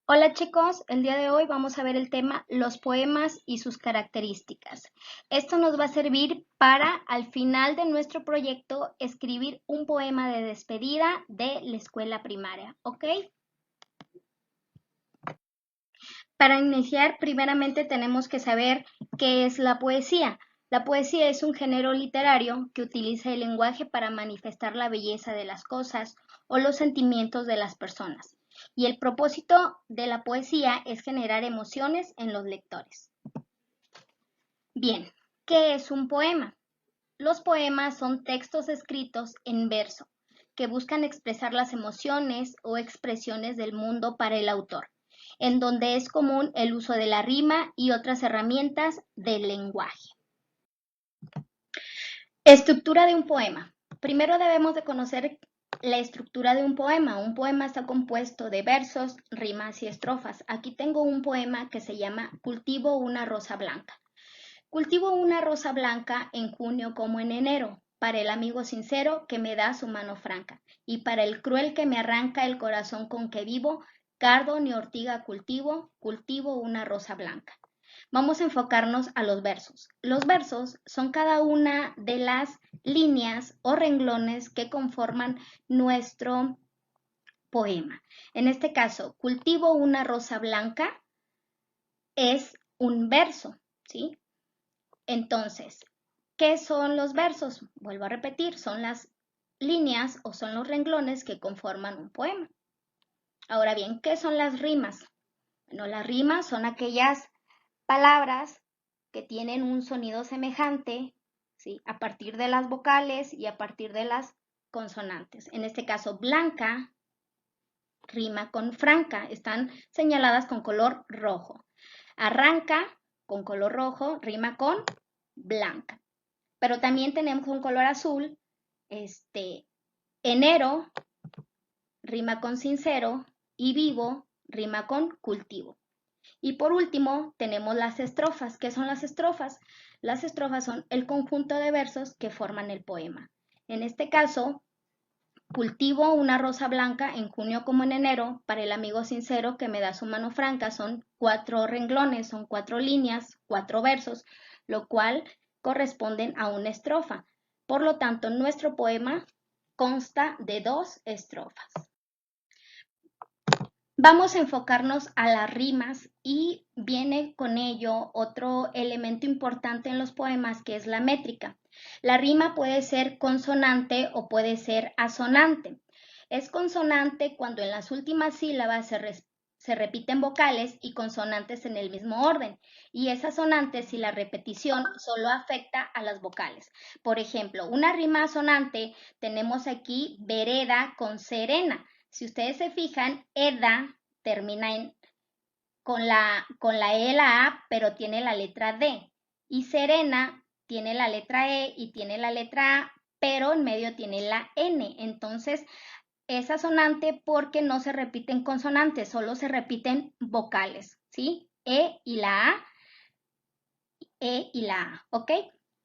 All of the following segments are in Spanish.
Hola chicos, el día de hoy vamos a ver el tema los poemas y sus características. Esto nos va a servir para al final de nuestro proyecto escribir un poema de despedida de la escuela primaria, ¿ok? Para iniciar, primeramente tenemos que saber qué es la poesía. La poesía es un género literario que utiliza el lenguaje para manifestar la belleza de las cosas o los sentimientos de las personas. Y el propósito de la poesía es generar emociones en los lectores. Bien, ¿qué es un poema? Los poemas son textos escritos en verso que buscan expresar las emociones o expresiones del mundo para el autor, en donde es común el uso de la rima y otras herramientas del lenguaje. Estructura de un poema. Primero debemos de conocer la estructura de un poema. Un poema está compuesto de versos, rimas y estrofas. Aquí tengo un poema que se llama Cultivo una rosa blanca. Cultivo una rosa blanca en junio como en enero, para el amigo sincero que me da su mano franca, y para el cruel que me arranca el corazón con que vivo, cardo ni ortiga cultivo, cultivo una rosa blanca. Vamos a enfocarnos a los versos. Los versos son cada una de las líneas o renglones que conforman nuestro poema. En este caso, cultivo una rosa blanca es un verso, ¿sí? Entonces, ¿qué son los versos? Vuelvo a repetir, son las líneas o son los renglones que conforman un poema. Ahora bien, ¿qué son las rimas? Bueno, las rimas son aquellas palabras que tienen un sonido semejante, ¿sí? A partir de las vocales y a partir de las consonantes. En este caso, blanca rima con franca, están señaladas con color rojo. Arranca con color rojo, rima con blanca. Pero también tenemos un color azul, enero rima con sincero y vivo rima con cultivo. Y por último tenemos las estrofas. ¿Qué son las estrofas? Las estrofas son el conjunto de versos que forman el poema. En este caso, cultivo una rosa blanca en junio como en enero para el amigo sincero que me da su mano franca. Son 4 renglones, son 4 líneas, 4 versos, lo cual corresponden a una estrofa. Por lo tanto, nuestro poema consta de 2 estrofas. Vamos a enfocarnos a las rimas y viene con ello otro elemento importante en los poemas que es la métrica. La rima puede ser consonante o puede ser asonante. Es consonante cuando en las últimas sílabas se repiten vocales y consonantes en el mismo orden, y es asonante si la repetición solo afecta a las vocales. Por ejemplo, una rima asonante tenemos aquí vereda con serena. Si ustedes se fijan, EDA termina con la E la A, pero tiene la letra D. Y Serena tiene la letra E y tiene la letra A, pero en medio tiene la N. Entonces, es asonante porque no se repiten consonantes, solo se repiten vocales, ¿sí? E y la A, ¿ok?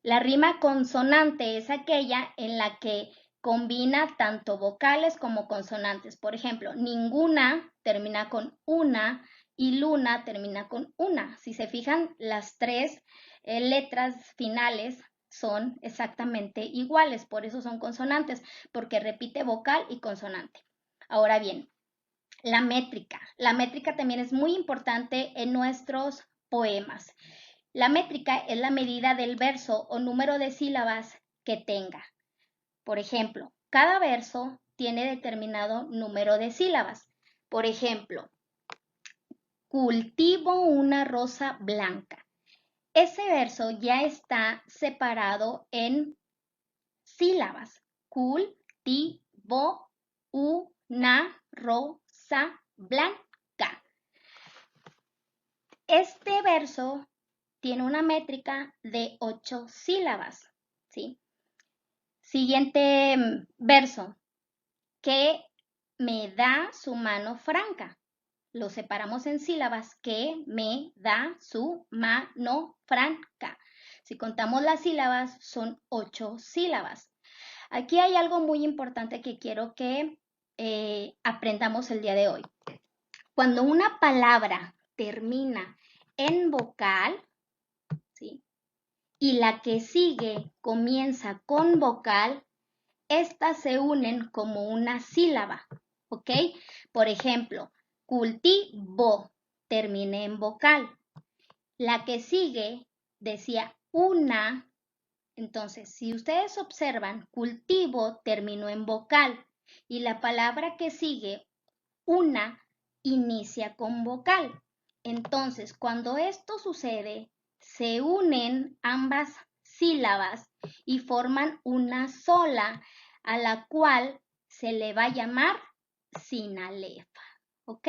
La rima consonante es aquella en la que combina tanto vocales como consonantes. Por ejemplo, ninguna termina con una y luna termina con una. Si se fijan, las tres letras finales son exactamente iguales, por eso son consonantes, porque repite vocal y consonante. Ahora bien, la métrica. La métrica también es muy importante en nuestros poemas. La métrica es la medida del verso o número de sílabas que tenga. Por ejemplo, cada verso tiene determinado número de sílabas. Por ejemplo, cultivo una rosa blanca. Ese verso ya está separado en sílabas. Cultivo una rosa blanca. Este verso tiene una métrica de 8 sílabas, ¿sí? Siguiente verso, que me da su mano franca. Lo separamos en sílabas, que me da su mano franca. Si contamos las sílabas, son 8 sílabas. Aquí hay algo muy importante que quiero que aprendamos el día de hoy. Cuando una palabra termina en vocal, ¿sí? Y la que sigue comienza con vocal, estas se unen como una sílaba, ¿ok? Por ejemplo, cultivo, terminé en vocal. La que sigue decía una, entonces, si ustedes observan, cultivo terminó en vocal y la palabra que sigue, una, inicia con vocal. Entonces, cuando esto sucede, se unen ambas sílabas y forman una sola, a la cual se le va a llamar sinalefa. ¿Ok?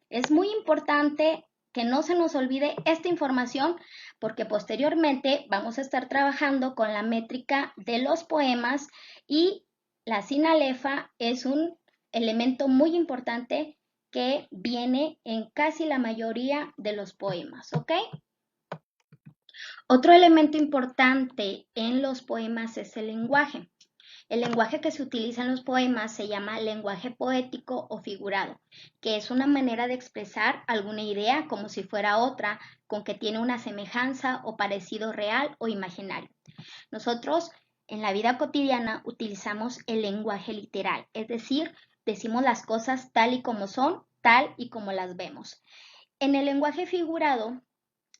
Es muy importante que no se nos olvide esta información porque posteriormente vamos a estar trabajando con la métrica de los poemas y la sinalefa es un elemento muy importante que viene en casi la mayoría de los poemas, ¿ok? Otro elemento importante en los poemas es el lenguaje. El lenguaje que se utiliza en los poemas se llama lenguaje poético o figurado, que es una manera de expresar alguna idea como si fuera otra, con que tiene una semejanza o parecido real o imaginario. Nosotros en la vida cotidiana utilizamos el lenguaje literal, es decir, decimos las cosas tal y como son, tal y como las vemos. En el lenguaje figurado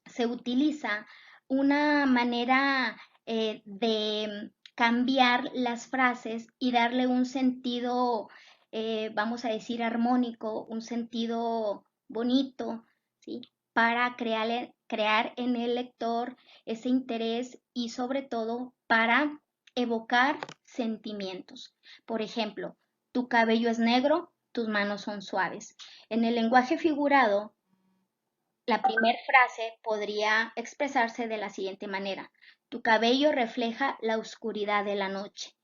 se utiliza una manera de cambiar las frases y darle un sentido, vamos a decir, armónico, un sentido bonito, ¿sí? Para crear en el lector ese interés y sobre todo para evocar sentimientos. Por ejemplo, tu cabello es negro, tus manos son suaves. En el lenguaje figurado, la primera frase podría expresarse de la siguiente manera. Tu cabello refleja la oscuridad de la noche.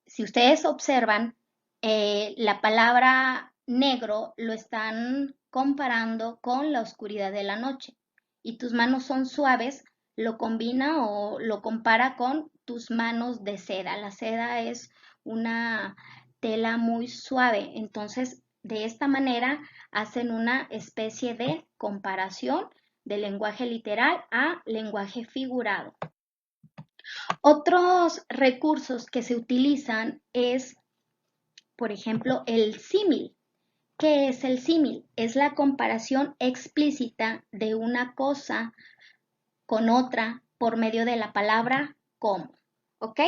Si ustedes observan, la palabra negro lo están comparando con la oscuridad de la noche. Y tus manos son suaves, lo combina o lo compara con tus manos de seda. La seda es una tela muy suave. Entonces, de esta manera hacen una especie de comparación de lenguaje literal a lenguaje figurado. Otros recursos que se utilizan es, por ejemplo, el símil. ¿Qué es el símil? Es la comparación explícita de una cosa con otra por medio de la palabra como. ¿Ok?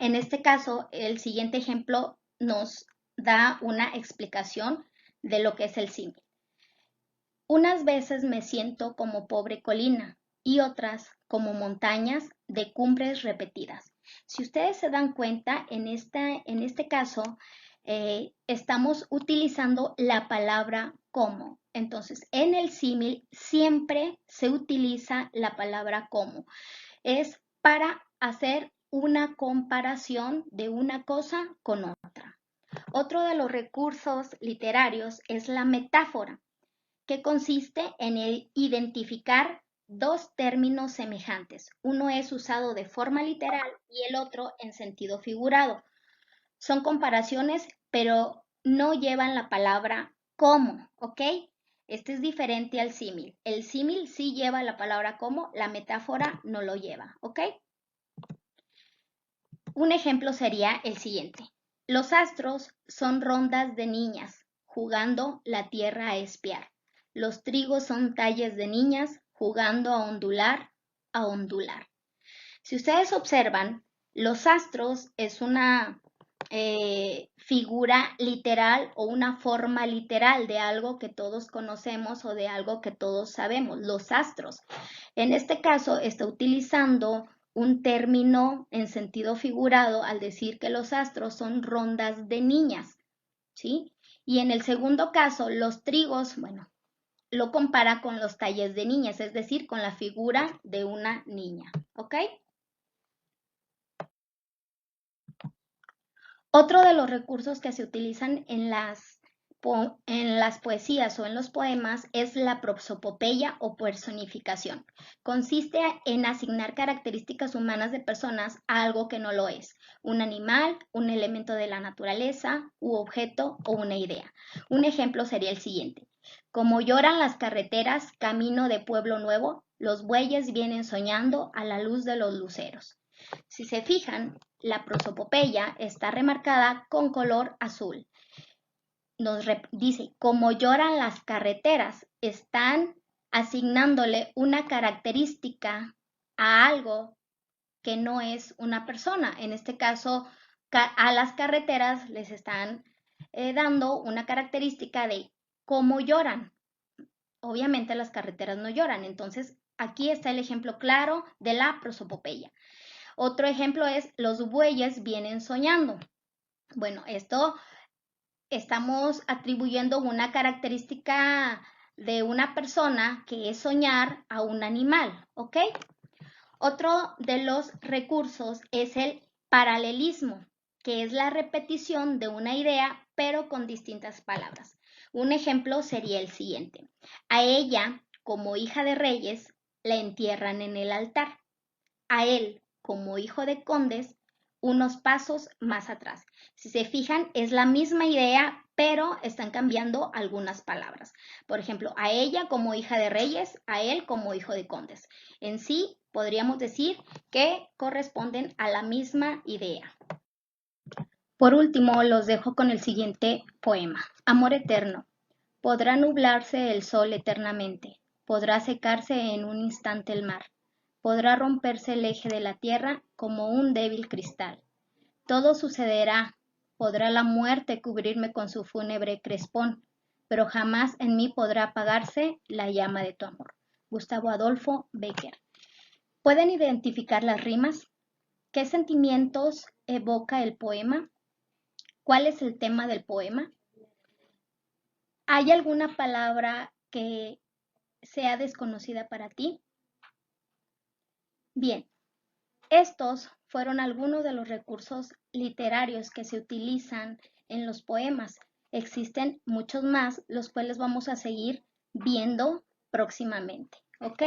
En este caso, el siguiente ejemplo nos da una explicación de lo que es el símil. Unas veces me siento como pobre colina y otras como montañas de cumbres repetidas. Si ustedes se dan cuenta, en este caso estamos utilizando la palabra como. Entonces, en el símil siempre se utiliza la palabra como. Es para hacer una comparación de una cosa con otra. Otro de los recursos literarios es la metáfora, que consiste en identificar dos términos semejantes. Uno es usado de forma literal y el otro en sentido figurado. Son comparaciones, pero no llevan la palabra como, ¿ok? Este es diferente al símil. El símil sí lleva la palabra como, la metáfora no lo lleva, ¿ok? Un ejemplo sería el siguiente. Los astros son rondas de niñas jugando la tierra a espiar. Los trigos son talles de niñas jugando a ondular, a ondular. Si ustedes observan, los astros es una figura literal o una forma literal de algo que todos conocemos o de algo que todos sabemos, los astros. En este caso está utilizando un término en sentido figurado al decir que los astros son rondas de niñas, ¿sí? Y en el segundo caso, los trigos, bueno, lo compara con los talles de niñas, es decir, con la figura de una niña, ¿ok? Otro de los recursos que se utilizan en las en las poesías o en los poemas es la prosopopeya o personificación. Consiste en asignar características humanas de personas a algo que no lo es, un animal, un elemento de la naturaleza, u objeto o una idea. Un ejemplo sería el siguiente. Como lloran las carreteras, camino de Pueblo Nuevo, los bueyes vienen soñando a la luz de los luceros. Si se fijan, la prosopopeya está remarcada con color azul. Nos dice, como lloran las carreteras, están asignándole una característica a algo que no es una persona. En este caso, a las carreteras les están dando una característica de cómo lloran. Obviamente las carreteras no lloran, entonces aquí está el ejemplo claro de la prosopopeya. Otro ejemplo es los bueyes vienen soñando. Bueno, esto estamos atribuyendo una característica de una persona que es soñar a un animal, ¿ok? Otro de los recursos es el paralelismo, que es la repetición de una idea pero con distintas palabras. Un ejemplo sería el siguiente. A ella, como hija de reyes, la entierran en el altar. A él, como hijo de condes, unos pasos más atrás. Si se fijan, es la misma idea, pero están cambiando algunas palabras. Por ejemplo, a ella como hija de reyes, a él como hijo de condes. En sí, podríamos decir que corresponden a la misma idea. Por último, los dejo con el siguiente poema. Amor eterno. Podrá nublarse el sol eternamente, podrá secarse en un instante el mar, podrá romperse el eje de la tierra como un débil cristal. Todo sucederá, podrá la muerte cubrirme con su fúnebre crespón, pero jamás en mí podrá apagarse la llama de tu amor. Gustavo Adolfo Bécquer. ¿Pueden identificar las rimas? ¿Qué sentimientos evoca el poema? ¿Cuál es el tema del poema? ¿Hay alguna palabra que sea desconocida para ti? Bien, estos fueron algunos de los recursos literarios que se utilizan en los poemas. Existen muchos más, los cuales vamos a seguir viendo próximamente, ¿ok?